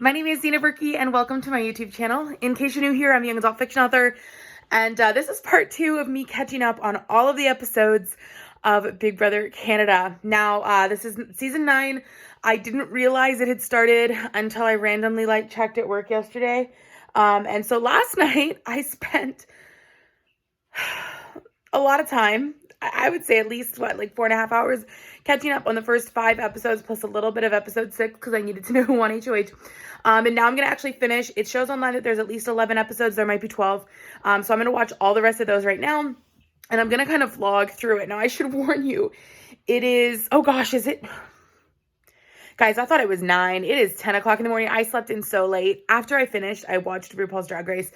My name is Zena Berkey, and welcome to my YouTube channel. In case you're new here, I'm a young adult fiction author, and this is part 2 of me catching up on all of the episodes of Big Brother Canada. Now, this is season 9. I didn't realize it had started until I randomly checked at work yesterday. And so last night I spent a lot of time, I would say at least, 4.5 hours catching up on the first 5 episodes plus a little bit of episode 6 because I needed to know who won HOH. And now I'm going to actually finish. It shows online that there's at least 11 episodes. There might be 12. So I'm going to watch all the rest of those right now. And I'm going to kind of vlog through it. Now, I should warn you, it is, oh gosh, is it? Guys, I thought it was 9. It is 10 o'clock in the morning. I slept in so late. After I finished, I watched RuPaul's Drag Race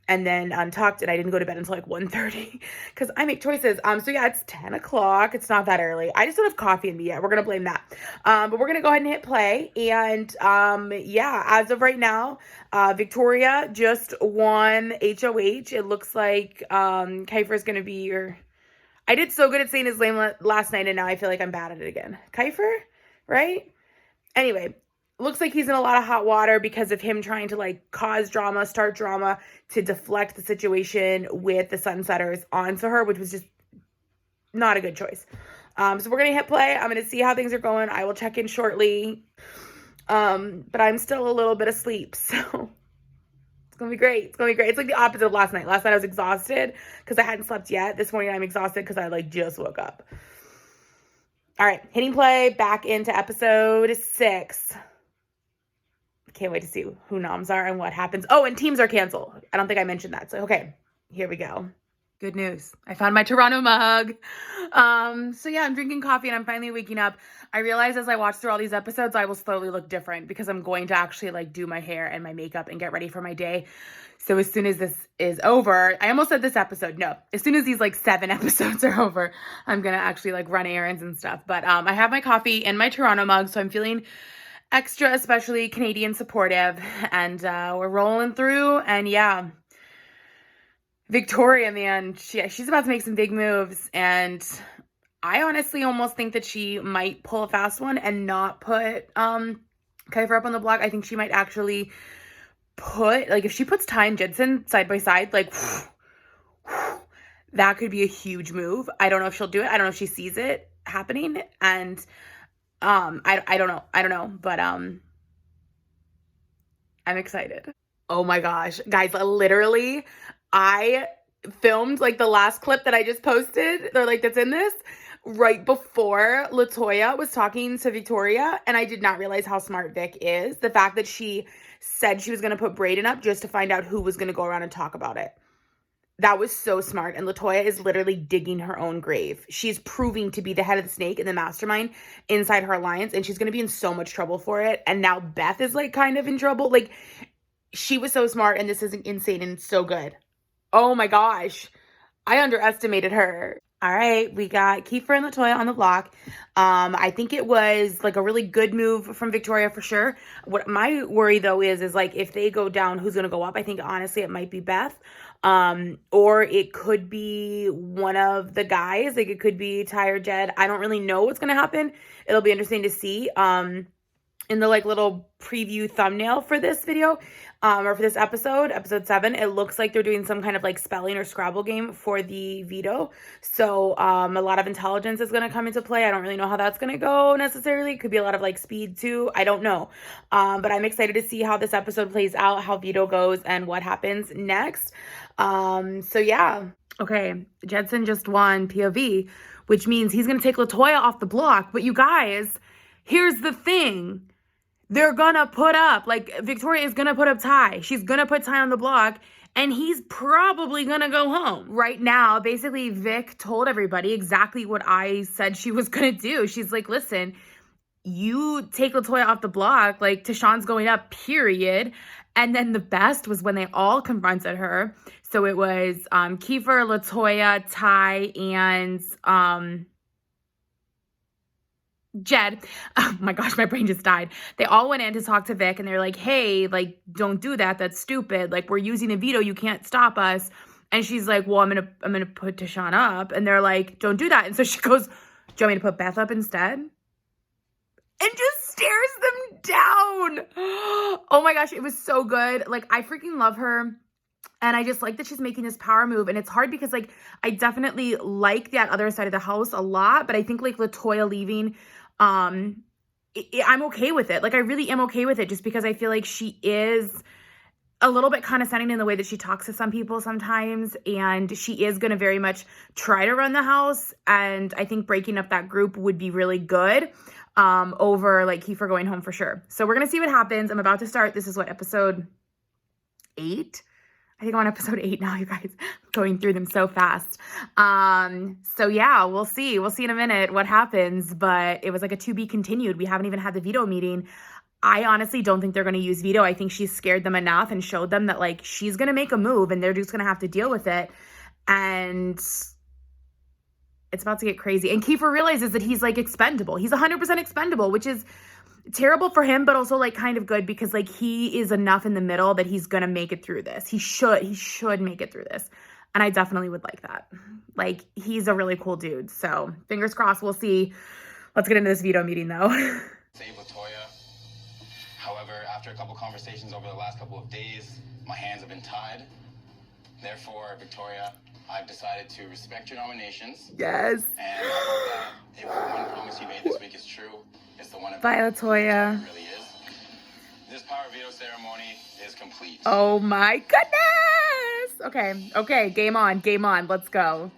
and then talked, and I didn't go to bed until 1:30 because I make choices. So yeah, it's 10 o'clock. It's not that early. I just don't have coffee in me yet. We're going to blame that. But we're going to go ahead and hit play. And yeah, as of right now, Victoria just won HOH. It looks like Kiefer is going to be your... I did so good at saying his name last night, and now I feel like I'm bad at it again. Kiefer, right? Anyway, looks like he's in a lot of hot water because of him trying to cause drama, start drama to deflect the situation with the Sunsetters onto her, which was just not a good choice. So we're going to hit play. I'm going to see how things are going. I will check in shortly. But I'm still a little bit asleep, so it's going to be great. It's going to be great. It's like the opposite of last night. Last night I was exhausted because I hadn't slept yet. This morning I'm exhausted because I just woke up. All right, hitting play, back into episode 6. Can't wait to see who noms are and what happens. Oh, and teams are canceled. I don't think I mentioned that. So, okay, here we go. Good news. I found my Toronto mug. So yeah, I'm drinking coffee and I'm finally waking up. I realize as I watch through all these episodes, I will slowly look different because I'm going to actually do my hair and my makeup and get ready for my day. So as soon as this is over, I almost said this episode. No, as soon as these 7 episodes are over, I'm going to actually run errands and stuff. But I have my coffee in my Toronto mug, so I'm feeling extra, especially Canadian supportive. And we're rolling through. And yeah, Victoria, man, she's about to make some big moves. And I honestly almost think that she might pull a fast one and not put Kiefer up on the block. I think she might actually put, if she puts Ty and Jensen side by side, that could be a huge move. I don't know if she'll do it. I don't know if she sees it happening. And I don't know. But I'm excited. Oh my gosh. Guys, literally, I filmed the last clip that I just posted, or that's in this, right before Latoya was talking to Victoria, and I did not realize how smart Vic is. The fact that she said she was going to put Brayden up just to find out who was going to go around and talk about it. That was so smart. And Latoya is literally digging her own grave. She's proving to be the head of the snake and the mastermind inside her alliance, and she's going to be in so much trouble for it. And now Beth is kind of in trouble. She was so smart, and this is insane and so good. Oh my gosh. I underestimated her. All right, we got Kiefer and Latoya on the block. I think it was a really good move from Victoria for sure. What my worry though is if they go down, who's gonna go up? I think honestly it might be Beth. Or it could be one of the guys. It could be Ty or Jed. I don't really know what's gonna happen. It'll be interesting to see. In the little preview thumbnail for this video, or for this episode 7, it looks like they're doing some kind of spelling or Scrabble game for the veto. So a lot of intelligence is going to come into play. I don't really know how that's going to go necessarily. It could be a lot of speed too. I don't know. But I'm excited to see how this episode plays out, how veto goes, and what happens next. So yeah. Okay, Jedson just won POV, which means he's going to take Latoya off the block. But you guys, here's the thing. They're gonna put up, Victoria is gonna put up Ty. She's gonna put Ty on the block, and he's probably gonna go home. Right now, basically, Vic told everybody exactly what I said she was gonna do. She's like, listen, you take Latoya off the block, Tashawn's going up, period. And then the best was when they all confronted her. So it was Kiefer, Latoya, Ty, and Jed. Oh my gosh, my brain just died. They all went in to talk to Vic, and they're like, hey, don't do that. That's stupid. We're using a veto. You can't stop us. And she's like, well, I'm gonna put Tashawn up. And they're like, don't do that. And so she goes, do you want me to put Beth up instead? And just stares them down. down. Oh my gosh, it was so good. Like, I freaking love her. And I just like that she's making this power move. And it's hard because, like, I definitely like that other side of the house a lot. But I think, like, Latoya leaving, I'm okay with it. Like, I really am okay with it just because I feel like she is a little bit condescending in the way that she talks to some people sometimes. And she is going to very much try to run the house. And I think breaking up that group would be really good over, like, Kiefer going home for sure. So we're going to see what happens. I'm about to start. This is what, episode 8? I think I'm on episode 8 now, you guys. Going through them so fast. So yeah, we'll see. We'll see in a minute what happens. But it was like a to be continued. We haven't even had the veto meeting. I honestly don't think they're going to use veto. I think she's scared them enough and showed them that, like, she's going to make a move and they're just going to have to deal with it. And it's about to get crazy. And Kiefer realizes that he's, like, expendable. He's 100% expendable, which is terrible for him, but also, like, kind of good because, like, he is enough in the middle that he's gonna make it through this. He should make it through this. And I definitely would like that. Like, he's a really cool dude. So fingers crossed, we'll see. Let's get into this veto meeting though. Save Latoya. However, after a couple conversations over the last couple of days, my hands have been tied. Therefore, Victoria, I've decided to respect your nominations. Yes. And I hope that if the one promise you made this week is true, it's the one Bye, Latoya. It really is. This power veto ceremony is complete. Oh my goodness. Okay, game on. Let's go.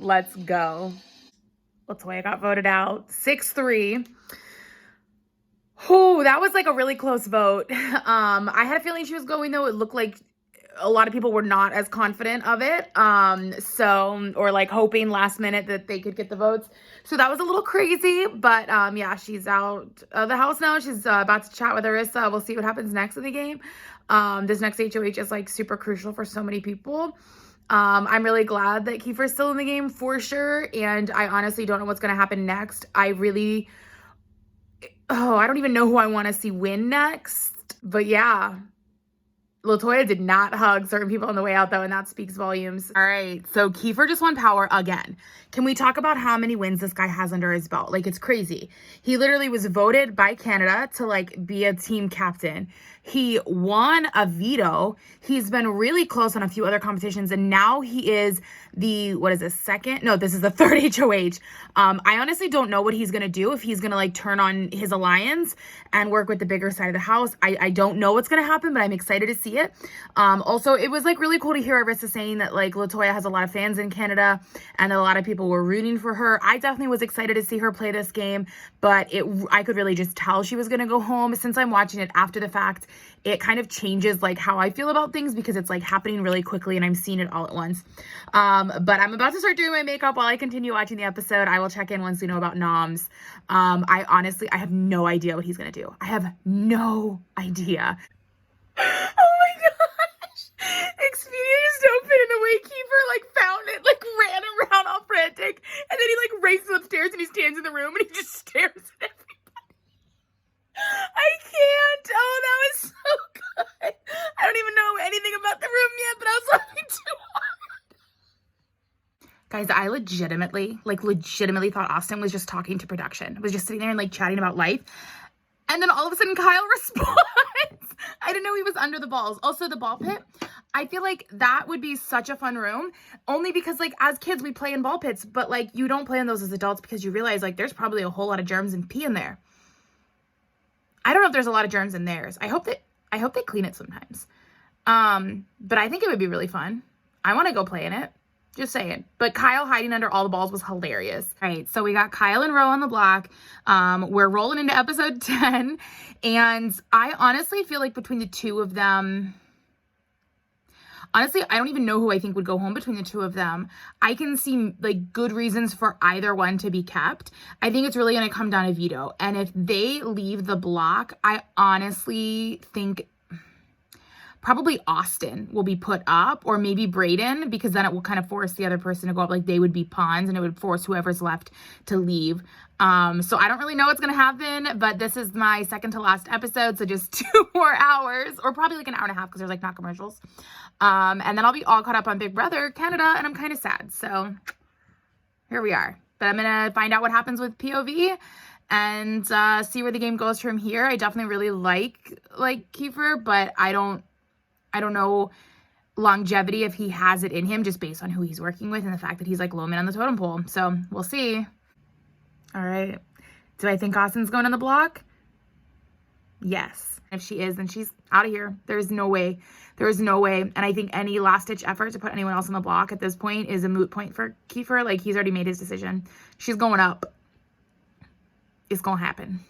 Latoya got voted out 6-3. Oh, that was like a really close vote. I had a feeling she was going though. It looked like a lot of people were not as confident of it. Or like hoping last minute that they could get the votes. So that was a little crazy, but yeah, she's out of the house now. She's about to chat with Arissa. We'll see what happens next in the game. This next HOH is like super crucial for so many people. I'm really glad that Kiefer's still in the game for sure. And I honestly don't know what's going to happen next. I don't even know who I want to see win next, but yeah. Latoya did not hug certain people on the way out, though, and that speaks volumes. All right, so Kiefer just won power again. Can we talk about how many wins this guy has under his belt? Like, it's crazy. He literally was voted by Canada to, like, be a team captain. He won a veto. He's been really close on a few other competitions, and now he is this is the third HOH. I honestly don't know what he's going to do, if he's going to, like, turn on his alliance and work with the bigger side of the house. I don't know what's going to happen, but I'm excited to see it. Also, it was, like, really cool to hear Arissa saying that, like, Latoya has a lot of fans in Canada and a lot of people were rooting for her. I definitely was excited to see her play this game, but I could really just tell she was going to go home. Since I'm watching it after the fact, it kind of changes, like, how I feel about things because it's, like, happening really quickly and I'm seeing it all at once. But I'm about to start doing my makeup while I continue watching the episode. I will check in once we know about noms. I have no idea what he's going to do. I have no idea. Oh my gosh. Expedia just opened and the way Kiefer, like, found it, like, ran around all frantic. And then he, like, races upstairs and he stands in the room and he just stares at everybody. I can't. Oh, that was so good. I don't even know anything about the room yet, but I was laughing too hard. Guys, I legitimately thought Austin was just talking to production. Was just sitting there and, like, chatting about life. And then all of a sudden Kyle responds. I didn't know he was under the balls. Also, the ball pit. I feel like that would be such a fun room. Only because, like, as kids, we play in ball pits. But, like, you don't play in those as adults because you realize, like, there's probably a whole lot of germs and pee in there. I don't know if there's a lot of germs in theirs. I hope they clean it sometimes. But I think it would be really fun. I want to go play in it. Just saying. But Kyle hiding under all the balls was hilarious. All right, so we got Kyle and Ro on the block. We're rolling into episode 10. And I honestly feel like between the two of them... Honestly, I don't even know who I think would go home between the two of them. I can see, like, good reasons for either one to be kept. I think it's really going to come down to veto. And if they leave the block, I honestly think... probably Austin will be put up, or maybe Brayden, because then it will kind of force the other person to go up. Like, they would be pawns and it would force whoever's left to leave. So I don't really know what's going to happen, but this is my second to last episode. So just 2 more hours, or probably like an hour and a half because there's like not commercials. And then I'll be all caught up on Big Brother Canada, and I'm kind of sad. So here we are. But I'm going to find out what happens with POV. and see where the game goes from here. I definitely really like Kiefer, but I don't know longevity if he has it in him just based on who he's working with and the fact that he's like low man on the totem pole. So we'll see. All right. Do I think Austin's going on the block? Yes. If she is, then she's out of here. There's no way. There is no way. And I think any last-ditch effort to put anyone else on the block at this point is a moot point for Kiefer. Like, he's already made his decision. She's going up. It's going to happen.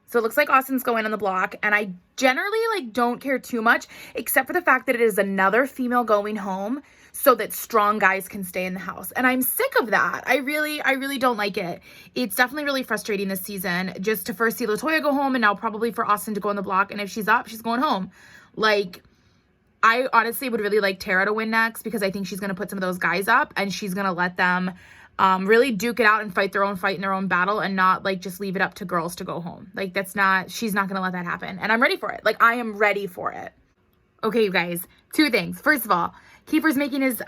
So it looks like Austin's going on the block, and I generally like don't care too much, except for the fact that it is another female going home so that strong guys can stay in the house. And I'm sick of that. I really don't like it. It's definitely really frustrating this season just to first see Latoya go home and now probably for Austin to go on the block. And if she's up, she's going home. Like, I honestly would really like Tara to win next because I think she's going to put some of those guys up and she's going to let them really duke it out and fight their own fight in their own battle and not like just leave it up to girls to go home. Like, she's not going to let that happen. And I'm ready for it. Like, I am ready for it. Okay, you guys, 2 things. First of all, Kiefer's making his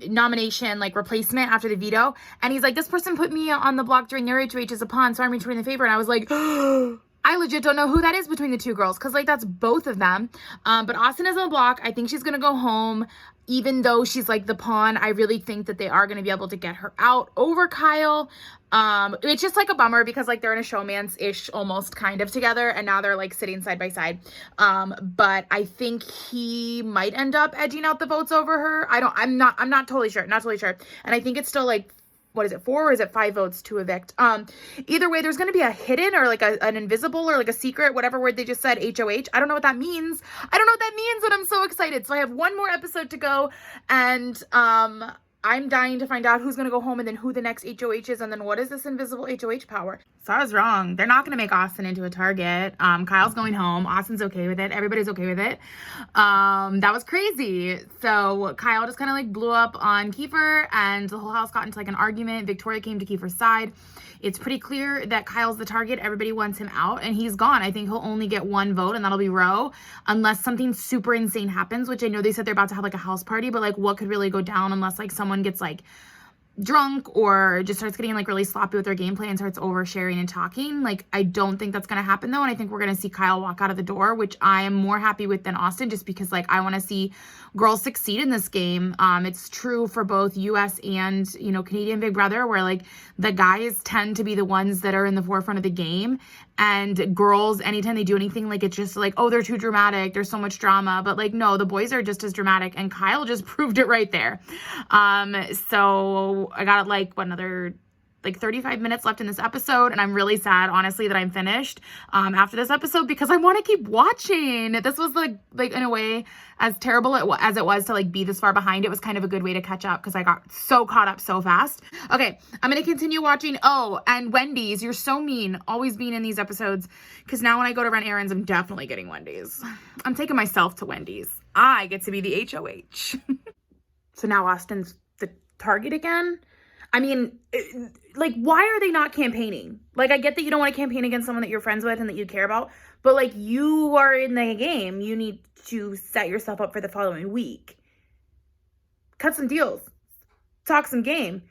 nomination like replacement after the veto, and he's like, this person put me on the block during their HOH as a pawn, so I'm returning the favor. And I was like, I legit don't know who that is between the 2 girls, because like that's both of them. But Austin is on the block. I think she's gonna go home. Even though she's like the pawn, I really think that they are going to be able to get her out over Kyle. It's just like a bummer because like they're in a showmance-ish almost kind of together, and now they're like sitting side by side. But I think he might end up edging out the votes over her. I'm not totally sure. Not totally sure. And I think it's still like, what is it, 4 or is it 5 votes to evict? Either way, there's going to be a hidden or like an invisible or like a secret, whatever word they just said, HOH. I don't know what that means. I don't know what that means, but I'm so excited. So I have 1 more episode to go, and I'm dying to find out who's going to go home and then who the next HOH is, and then what is this invisible HOH power? So I was wrong. They're not going to make Austin into a target. Kyle's going home. Austin's okay with it. Everybody's okay with it. That was crazy. So Kyle just kind of like blew up on Kiefer, and the whole house got into like an argument. Victoria came to Kiefer's side. It's pretty clear that Kyle's the target. Everybody wants him out, and he's gone. I think he'll only get 1 vote, and that'll be Roe, unless something super insane happens, which I know they said they're about to have like a house party, but like what could really go down unless like someone gets like drunk or just starts getting like really sloppy with their gameplay and starts oversharing and talking. Like, I don't think that's going to happen though. And I think we're going to see Kyle walk out of the door, which I am more happy with than Austin, just because like I want to see girls succeed in this game. It's true for both US and, you know, Canadian Big Brother, where like the guys tend to be the ones that are in the forefront of the game, and girls, anytime they do anything, like it's just like, oh, they're too dramatic, there's so much drama. But like, no, the boys are just as dramatic, and Kyle just proved it right there. So I got like another like 35 minutes left in this episode, and I'm really sad, honestly, that I'm finished after this episode, because I want to keep watching. This was like in a way, as terrible as it was to like be this far behind, it was kind of a good way to catch up because I got so caught up so fast. Okay, I'm gonna continue watching. Oh, and Wendy's, you're so mean, always being in these episodes, because now when I go to run errands, I'm definitely getting Wendy's. I'm taking myself to Wendy's. I get to be the HOH. So now Austin's the target again. I mean, like, why are they not campaigning? Like, I get that you don't want to campaign against someone that you're friends with and that you care about, but like, you are in the game. You need to set yourself up for the following week. Cut some deals. Talk some game.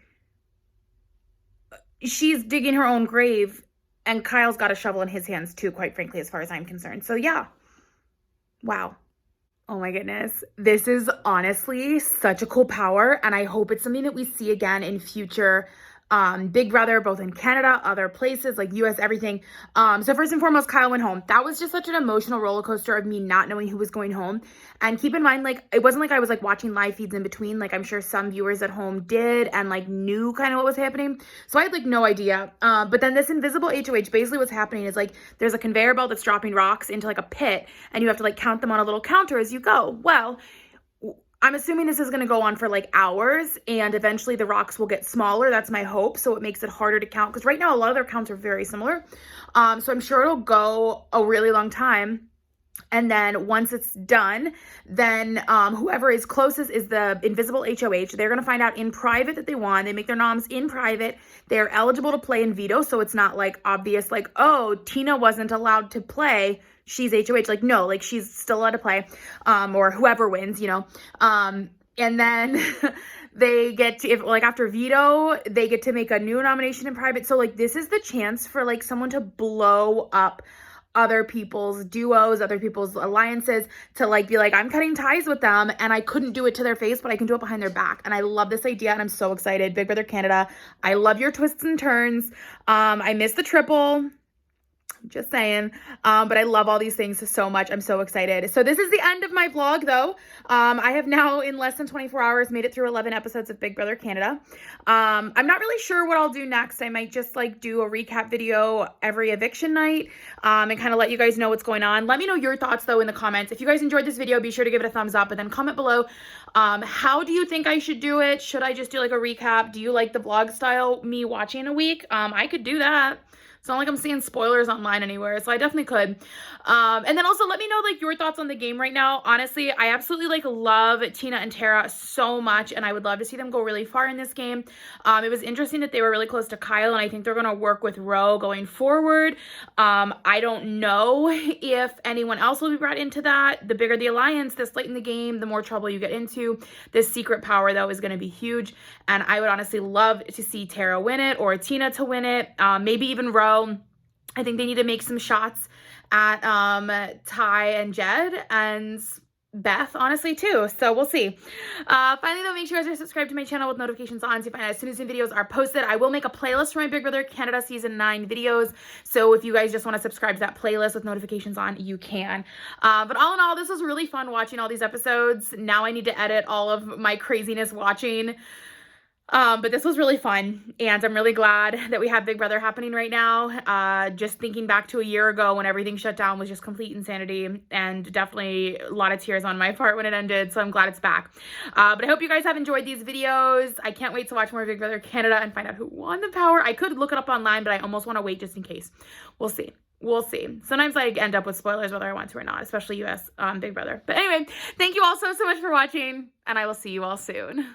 She's digging her own grave, and Kyle's got a shovel in his hands too, quite frankly, as far as I'm concerned. So yeah. Wow. Oh my goodness. This is honestly such a cool power, and I hope it's something that we see again in future Big Brother, both in Canada, other places, like US, everything. So first and foremost, Kyle went home. That was just such an emotional roller coaster of me not knowing who was going home. And keep in mind, like, it wasn't like I was like watching live feeds in between. Like, I'm sure some viewers at home did and like knew kind of what was happening. So I had like no idea. But then this invisible HOH, basically what's happening is like there's a conveyor belt that's dropping rocks into like a pit, and you have to like count them on a little counter as you go. Well, I'm assuming this is going to go on for like hours, and eventually the rocks will get smaller. That's my hope. So it makes it harder to count, because right now a lot of their counts are very similar. So I'm sure it'll go a really long time. And then once it's done, then whoever is closest is the invisible HOH. They're going to find out in private that they won. They make their noms in private. They're eligible to play in veto. So it's not like obvious, like, oh, Tina wasn't allowed to play, she's HOH. Like, no, like she's still allowed to play, or whoever wins, you know. And then they get to, if like after Veto, they get to make a new nomination in private. So like this is the chance for like someone to blow up other people's duos, other people's alliances, to like be like, I'm cutting ties with them, and I couldn't do it to their face, but I can do it behind their back. And I love this idea, and I'm so excited. Big Brother Canada, I love your twists and turns. I miss the triple, just saying. But I love all these things so much. I'm so excited. So this is the end of my vlog though. I have now in less than 24 hours made it through 11 episodes of Big Brother Canada. I'm not really sure what I'll do next. I might just like do a recap video every eviction night, and kind of let you guys know what's going on. Let me know your thoughts though in the comments. If you guys enjoyed this video, be sure to give it a thumbs up, and then comment below, how do you think I should do it? Should I just do like a recap? Do you like the vlog style, me watching a week? I could do that. It's not like I'm seeing spoilers online anywhere, so I definitely could. And then also let me know like your thoughts on the game right now. Honestly, I absolutely like love Tina and Tara so much, and I would love to see them go really far in this game. It was interesting that they were really close to Kyle, and I think they're gonna work with Ro going forward. I don't know if anyone else will be brought into that. The bigger the alliance this late in the game, the more trouble you get into. This secret power though is gonna be huge, and I would honestly love to see Tara win it, or Tina to win it, maybe even Ro. I think they need to make some shots at Ty and Jed and Beth, honestly, too. So we'll see. Finally, though, make sure you guys are subscribed to my channel with notifications on so you find out as soon as new videos are posted. I will make a playlist for my Big Brother Canada Season 9 videos. So if you guys just want to subscribe to that playlist with notifications on, you can. But all in all, this was really fun watching all these episodes. Now I need to edit all of my craziness watching. But this was really fun, and I'm really glad that we have Big Brother happening right now. Just thinking back to a year ago when everything shut down was just complete insanity, and definitely a lot of tears on my part when it ended, so I'm glad it's back. But I hope you guys have enjoyed these videos. I can't wait to watch more Big Brother Canada and find out who won the power. I could look it up online, but I almost want to wait just in case. We'll see. We'll see. Sometimes I end up with spoilers whether I want to or not, especially US Big Brother. But anyway, thank you all so much for watching, and I will see you all soon.